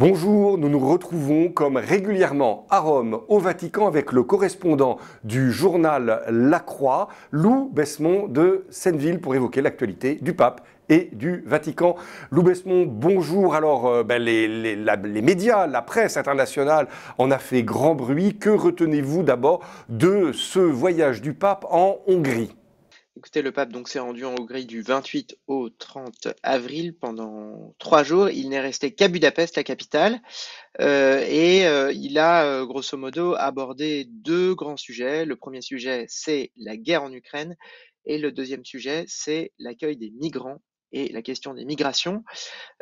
Bonjour, nous nous retrouvons comme régulièrement à Rome, au Vatican, avec le correspondant du journal La Croix, Lou Besmond de Senneville, pour évoquer l'actualité du pape et du Vatican. Lou Besmond, bonjour. Alors, les médias, la presse internationale en a fait grand bruit. Que retenez-vous d'abord de ce voyage du pape en Hongrie ? Écoutez, le pape donc s'est rendu en Hongrie du 28 au 30 avril pendant 3 jours. Il n'est resté qu'à Budapest, la capitale, il a grosso modo abordé deux grands sujets. Le premier sujet, c'est la guerre en Ukraine, et le deuxième sujet, c'est l'accueil des migrants et la question des migrations.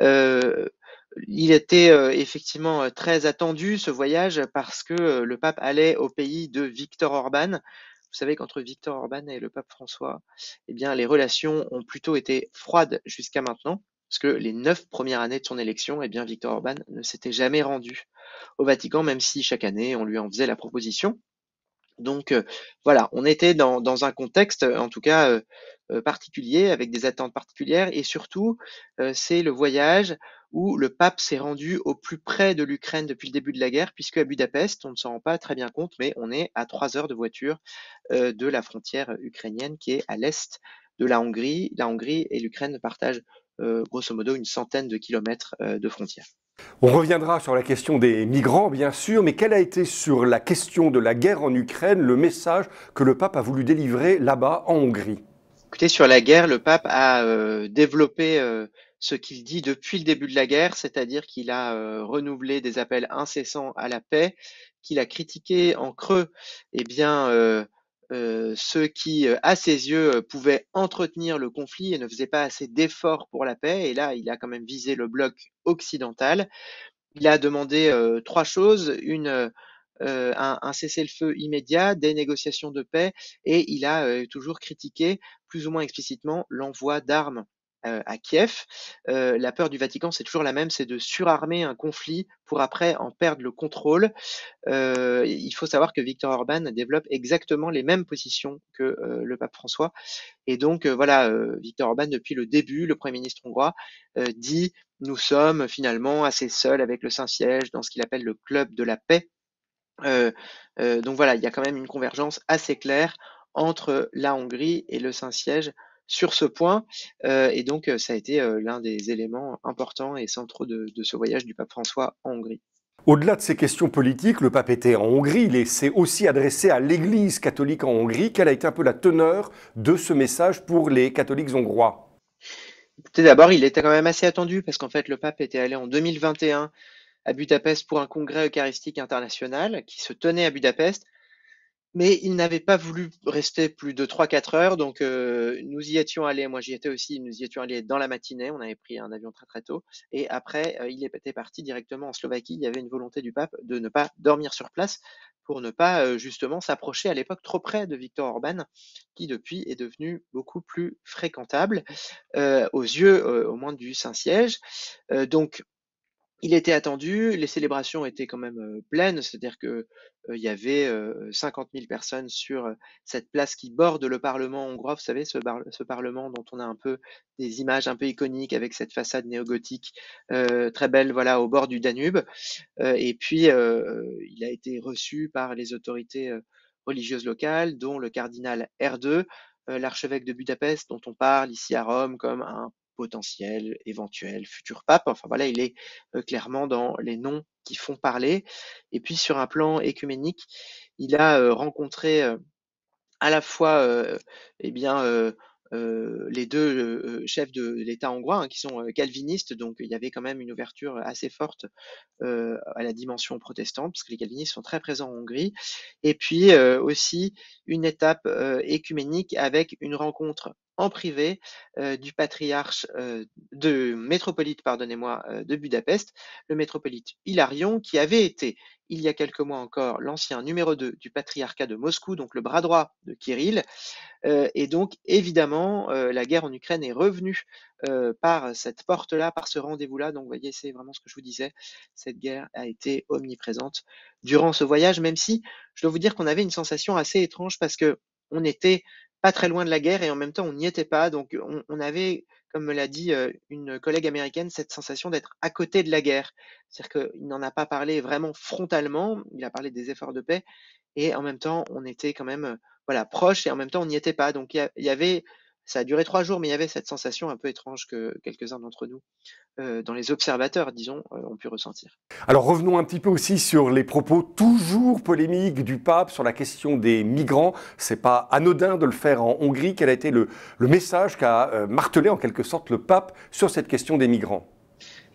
Euh, il était effectivement très attendu ce voyage parce que le pape allait au pays de Viktor Orban. Vous savez qu'entre Viktor Orban et le pape François, eh bien, les relations ont plutôt été froides jusqu'à maintenant, parce que les 9 premières années de son élection, eh bien, Viktor Orban ne s'était jamais rendu au Vatican, même si chaque année on lui en faisait la proposition. Donc voilà, on était dans un contexte, en tout cas particulier, avec des attentes particulières, et surtout, c'est le voyage où le pape s'est rendu au plus près de l'Ukraine depuis le début de la guerre, puisque à Budapest, on ne s'en rend pas très bien compte, mais on est à 3 heures de voiture de la frontière ukrainienne qui est à l'est de la Hongrie. La Hongrie et l'Ukraine partagent grosso modo une centaine de kilomètres de frontière. On reviendra sur la question des migrants, bien sûr, mais quel a été sur la question de la guerre en Ukraine le message que le pape a voulu délivrer là-bas en Hongrie ? Écoutez, sur la guerre, le pape a développé ce qu'il dit depuis le début de la guerre, c'est-à-dire qu'il a renouvelé des appels incessants à la paix, qu'il a critiqué en creux, eh bien, ceux qui, à ses yeux, pouvaient entretenir le conflit et ne faisaient pas assez d'efforts pour la paix. Et là, il a quand même visé le bloc occidental. Il a demandé trois choses, un cessez-le-feu immédiat, des négociations de paix, et il a toujours critiqué plus ou moins explicitement l'envoi d'armes à Kiev. La peur du Vatican, c'est toujours la même, c'est de surarmer un conflit pour après en perdre le contrôle. Il faut savoir que Viktor Orban développe exactement les mêmes positions que le pape François. Et donc voilà, Viktor Orban, depuis le début, le Premier ministre hongrois, dit nous sommes finalement assez seuls avec le Saint-Siège dans ce qu'il appelle le club de la paix. Euh, donc voilà, il y a quand même une convergence assez claire entre la Hongrie et le Saint-Siège sur ce point. Et donc ça a été l'un des éléments importants et centraux de ce voyage du pape François en Hongrie. Au-delà de ces questions politiques, le pape était en Hongrie, il s'est aussi adressé à l'Église catholique en Hongrie. Quelle a été un peu la teneur de ce message pour les catholiques hongrois ? Écoutez, d'abord, il était quand même assez attendu parce qu'en fait, le pape était allé en 2021 à Budapest pour un congrès eucharistique international qui se tenait à Budapest. Mais il n'avait pas voulu rester plus de 3 4 heures, donc nous y étions allés, moi j'y étais aussi, nous y étions allés dans la matinée, on avait pris un avion très très tôt, et après il était parti directement en Slovaquie. Il y avait une volonté du pape de ne pas dormir sur place pour ne pas justement s'approcher à l'époque trop près de Viktor Orban, qui depuis est devenu beaucoup plus fréquentable aux yeux au moins du Saint-Siège. Donc il était attendu, les célébrations étaient quand même pleines, c'est-à-dire que il y avait 50 000 personnes sur cette place qui borde le Parlement hongrois. Vous savez, ce Parlement dont on a un peu des images un peu iconiques avec cette façade néo-gothique très belle, voilà, au bord du Danube. Et puis, il a été reçu par les autorités religieuses locales, dont le cardinal R2, l'archevêque de Budapest, dont on parle ici à Rome comme un potentiel, éventuel, futur pape. Enfin voilà, il est clairement dans les noms qui font parler. Et puis sur un plan écuménique, il a rencontré à la fois eh bien, les deux chefs de l'État hongrois, hein, qui sont calvinistes, donc il y avait quand même une ouverture assez forte à la dimension protestante, parce que les calvinistes sont très présents en Hongrie, et puis aussi une étape écuménique avec une rencontre en privé du patriarche de métropolite, pardonnez-moi, de Budapest, le métropolite Hilarion, qui avait été il y a quelques mois encore l'ancien numéro 2 du patriarcat de Moscou, donc le bras droit de Kirill. Et donc, évidemment, la guerre en Ukraine est revenue par cette porte-là, par ce rendez-vous-là. Donc, vous voyez, c'est vraiment ce que je vous disais. Cette guerre a été omniprésente durant ce voyage, même si je dois vous dire qu'on avait une sensation assez étrange parce que on était pas très loin de la guerre et en même temps on n'y était pas. Donc, on avait comme me l'a dit une collègue américaine, cette sensation d'être à côté de la guerre. C'est-à-dire qu'il n'en a pas parlé vraiment frontalement, il a parlé des efforts de paix, et en même temps, on était quand même voilà, proche, et en même temps, on n'y était pas. Donc il y avait, ça a duré 3 jours, mais il y avait cette sensation un peu étrange que quelques-uns d'entre nous, dans les observateurs, disons, ont pu ressentir. Alors revenons un petit peu aussi sur les propos toujours polémiques du pape sur la question des migrants. C'est pas anodin de le faire en Hongrie. Quel a été le message qu'a martelé en quelque sorte le pape sur cette question des migrants?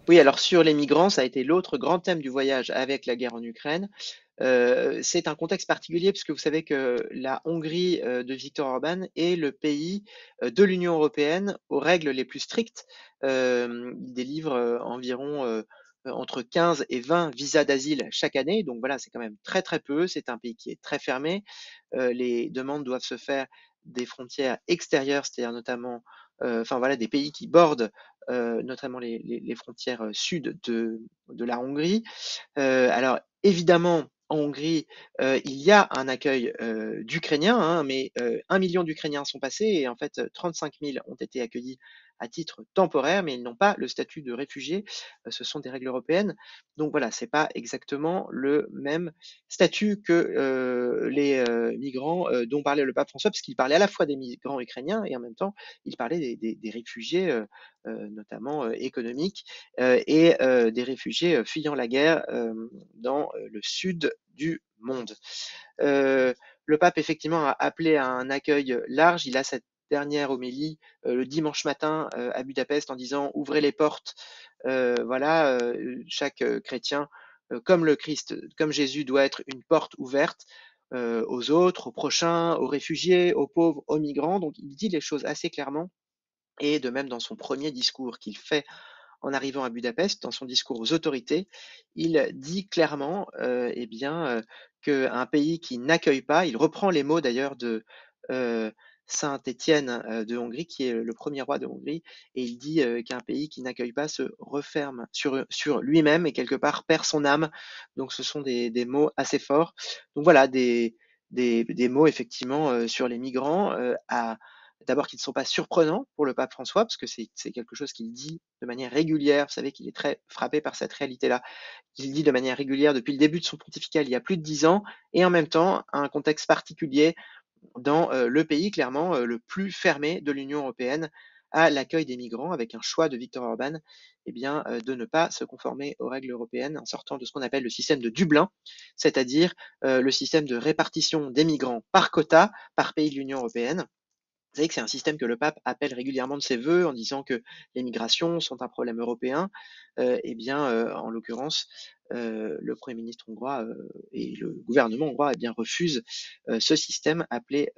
Oui, alors sur les migrants, ça a été l'autre grand thème du voyage avec la guerre en Ukraine. C'est un contexte particulier puisque vous savez que la Hongrie de Viktor Orban est le pays de l'Union européenne aux règles les plus strictes. Il délivre environ entre 15 et 20 visas d'asile chaque année, donc voilà, c'est quand même très très peu. C'est un pays qui est très fermé. Les demandes doivent se faire des frontières extérieures, c'est-à-dire notamment, enfin voilà, des pays qui bordent notamment les frontières sud de la Hongrie. Alors évidemment, en Hongrie, il y a un accueil d'Ukrainiens, hein, mais 1 million d'Ukrainiens sont passés et en fait 35 000 ont été accueillis à titre temporaire, mais ils n'ont pas le statut de réfugiés. Ce sont des règles européennes. Donc voilà, c'est pas exactement le même statut que les migrants dont parlait le pape François, parce qu'il parlait à la fois des migrants ukrainiens et en même temps, il parlait des réfugiés, notamment économiques, et des réfugiés fuyant la guerre dans le sud du monde. Le pape, effectivement, a appelé à un accueil large. Il a cette dernière homélie le dimanche matin à Budapest en disant ouvrez les portes. Voilà, chaque chrétien, comme le Christ, comme Jésus, doit être une porte ouverte aux autres, aux prochains, aux réfugiés, aux pauvres, aux migrants. Donc il dit les choses assez clairement. Et de même dans son premier discours qu'il fait en arrivant à Budapest, dans son discours aux autorités, il dit clairement eh bien, qu'un pays qui n'accueille pas, il reprend les mots d'ailleurs de Saint Étienne de Hongrie, qui est le premier roi de Hongrie, et il dit qu'un pays qui n'accueille pas se referme sur lui-même et quelque part perd son âme. Donc ce sont des mots assez forts. Donc voilà, des mots effectivement sur les migrants d'abord qu'ils ne sont pas surprenants pour le pape François, parce que c'est quelque chose qu'il dit de manière régulière. Vous savez qu'il est très frappé par cette réalité-là. Il dit de manière régulière depuis le début de son pontificat, il y a plus de 10 ans, et en même temps, un contexte particulier dans le pays, clairement, le plus fermé de l'Union européenne à l'accueil des migrants, avec un choix de Viktor Orban eh bien, de ne pas se conformer aux règles européennes en sortant de ce qu'on appelle le système de Dublin, c'est-à-dire le système de répartition des migrants par quota, par pays de l'Union européenne. Vous savez que c'est un système que le pape appelle régulièrement de ses vœux en disant que les migrations sont un problème européen. Eh bien, en l'occurrence, le Premier ministre hongrois et le gouvernement hongrois eh bien, refusent ce système appelé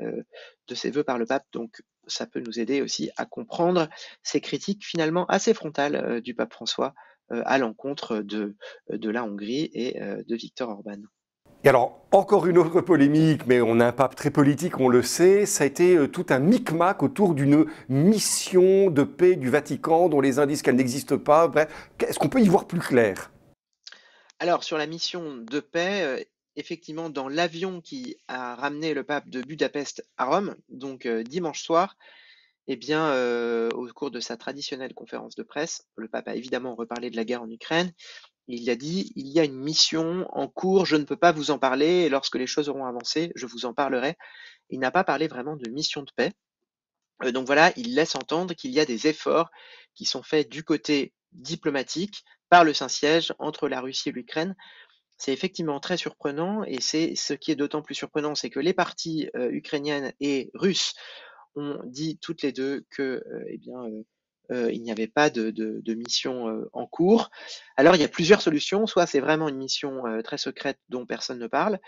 de ses vœux par le pape. Donc, ça peut nous aider aussi à comprendre ces critiques finalement assez frontales du pape François à l'encontre de la Hongrie et de Viktor Orban. Et alors, encore une autre polémique, mais on a un pape très politique, on le sait, ça a été tout un micmac autour d'une mission de paix du Vatican dont les indices qu'elle n'existe pas. Bref, est-ce qu'on peut y voir plus clair? Alors, sur la mission de paix, effectivement, dans l'avion qui a ramené le pape de Budapest à Rome, donc dimanche soir, eh bien, au cours de sa traditionnelle conférence de presse, le pape a évidemment reparlé de la guerre en Ukraine. Il a dit: «Il y a une mission en cours, je ne peux pas vous en parler et lorsque les choses auront avancé, je vous en parlerai». Il n'a pas parlé vraiment de mission de paix. Donc voilà, il laisse entendre qu'il y a des efforts qui sont faits du côté diplomatique par le Saint-Siège entre la Russie et l'Ukraine. C'est effectivement très surprenant et c'est ce qui est d'autant plus surprenant, c'est que les parties ukrainiennes et russes ont dit toutes les deux que, eh bien, il n'y avait pas de mission en cours. Alors il y a plusieurs solutions, soit c'est vraiment une mission très secrète dont personne ne parle,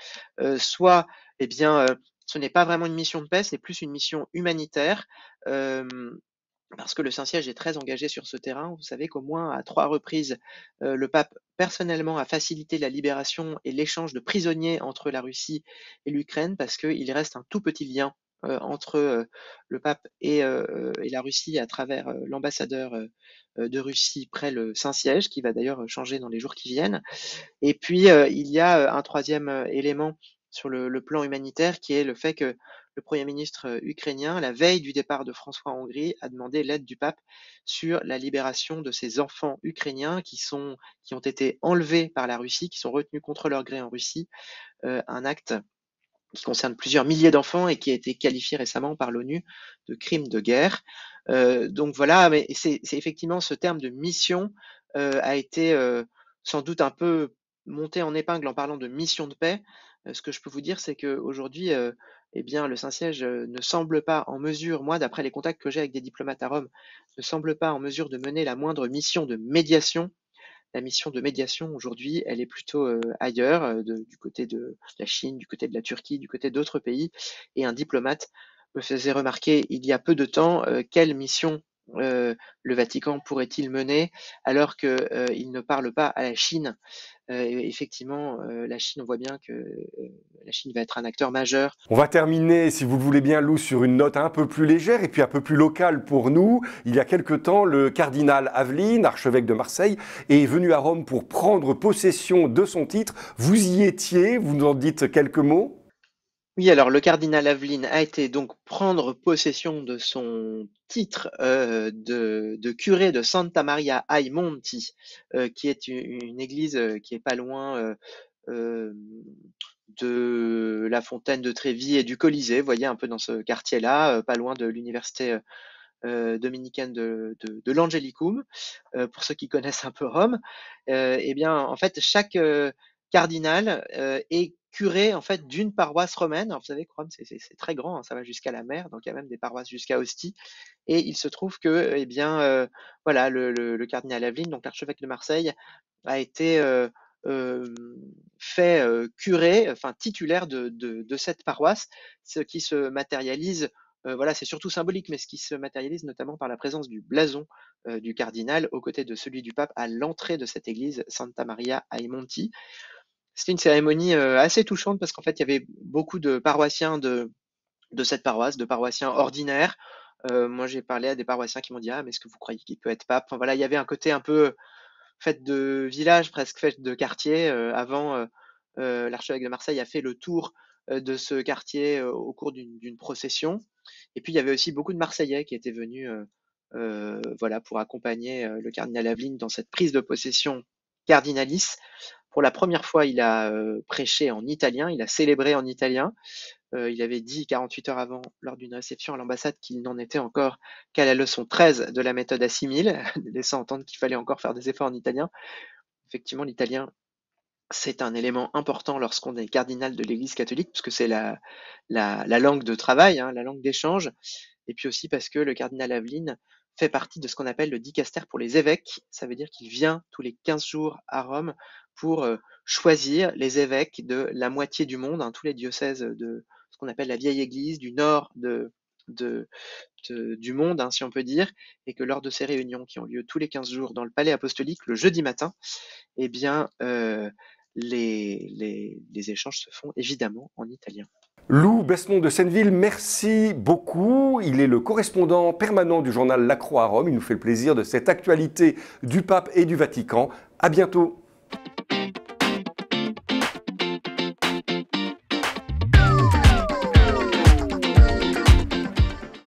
soit eh bien, ce n'est pas vraiment une mission de paix, c'est plus une mission humanitaire. Euh, Parce que le Saint-Siège est très engagé sur ce terrain. Vous savez qu'au moins à 3 reprises, le pape personnellement a facilité la libération et l'échange de prisonniers entre la Russie et l'Ukraine parce qu'il reste un tout petit lien entre le pape et la Russie à travers l'ambassadeur de Russie près le Saint-Siège, qui va d'ailleurs changer dans les jours qui viennent. Et puis, il y a un troisième élément sur le plan humanitaire, qui est le fait que le Premier ministre ukrainien, la veille du départ de François en Hongrie, a demandé l'aide du pape sur la libération de ces enfants ukrainiens qui ont été enlevés par la Russie, qui sont retenus contre leur gré en Russie, un acte qui concerne plusieurs milliers d'enfants et qui a été qualifié récemment par l'ONU de crime de guerre. Donc voilà, mais c'est effectivement ce terme de mission a été sans doute un peu monté en épingle en parlant de mission de paix. Ce que je peux vous dire, c'est qu'aujourd'hui, eh bien, le Saint-Siège ne semble pas en mesure, moi, d'après les contacts que j'ai avec des diplomates à Rome, ne semble pas en mesure de mener la moindre mission de médiation. La mission de médiation aujourd'hui, elle est plutôt ailleurs, du côté de la Chine, du côté de la Turquie, du côté d'autres pays. Et un diplomate me faisait remarquer il y a peu de temps quelle mission le Vatican pourrait-il mener alors qu'il ne parle pas à la Chine. Effectivement, la Chine, on voit bien que la Chine va être un acteur majeur. On va terminer, si vous le voulez bien, Lou, sur une note un peu plus légère et puis un peu plus locale pour nous. Il y a quelque temps, le cardinal Aveline, archevêque de Marseille, est venu à Rome pour prendre possession de son titre. Vous y étiez, vous nous en dites quelques mots? Oui, alors le cardinal Aveline a été donc prendre possession de son titre de curé de Santa Maria ai Monti, qui est une église qui est pas loin de la fontaine de Trévi et du Colisée, vous voyez, un peu dans ce quartier-là, pas loin de l'université dominicaine de l'Angelicum, pour ceux qui connaissent un peu Rome. Eh bien, en fait, chaque cardinal est curé en fait d'une paroisse romaine. Alors, vous savez que Rome c'est très grand, hein, ça va jusqu'à la mer, donc il y a même des paroisses jusqu'à Ostie. Et il se trouve que, eh bien, voilà, le cardinal Aveline, donc l'archevêque de Marseille, a été fait curé, enfin titulaire de cette paroisse, ce qui se matérialise. Voilà, c'est surtout symbolique, mais ce qui se matérialise notamment par la présence du blason du cardinal aux côtés de celui du pape à l'entrée de cette église Santa Maria ai Monti. C'était une cérémonie assez touchante parce qu'en fait, il y avait beaucoup de paroissiens de cette paroisse, de paroissiens ordinaires. Moi, j'ai parlé à des paroissiens qui m'ont dit: ah, mais est-ce que vous croyez qu'il peut être pape? Enfin, voilà, il y avait un côté un peu fête de village, presque fête de quartier. Avant, l'archevêque de Marseille a fait le tour de ce quartier au cours d'une procession. Et puis, il y avait aussi beaucoup de Marseillais qui étaient venus voilà, pour accompagner le cardinal Aveline dans cette prise de possession cardinalice. Pour la première fois, il a prêché en italien, il a célébré en italien. Il avait dit 48 heures avant, lors d'une réception à l'ambassade, qu'il n'en était encore qu'à la leçon 13 de la méthode Assimile, laissant entendre qu'il fallait encore faire des efforts en italien. Effectivement, l'italien, c'est un élément important lorsqu'on est cardinal de l'Église catholique, puisque c'est la langue de travail, hein, la langue d'échange, et puis aussi parce que le cardinal Aveline fait partie de ce qu'on appelle le dicaster pour les évêques. Ça veut dire qu'il vient tous les 15 jours à Rome pour choisir les évêques de la moitié du monde, hein, tous les diocèses de ce qu'on appelle la vieille Église, du nord du monde, hein, si on peut dire, et que lors de ces réunions qui ont lieu tous les 15 jours dans le palais apostolique, le jeudi matin, eh bien, les échanges se font évidemment en italien. Lou Besmond de Senneville, merci beaucoup. Il est le correspondant permanent du journal La Croix à Rome. Il nous fait le plaisir de cette actualité du pape et du Vatican. À bientôt.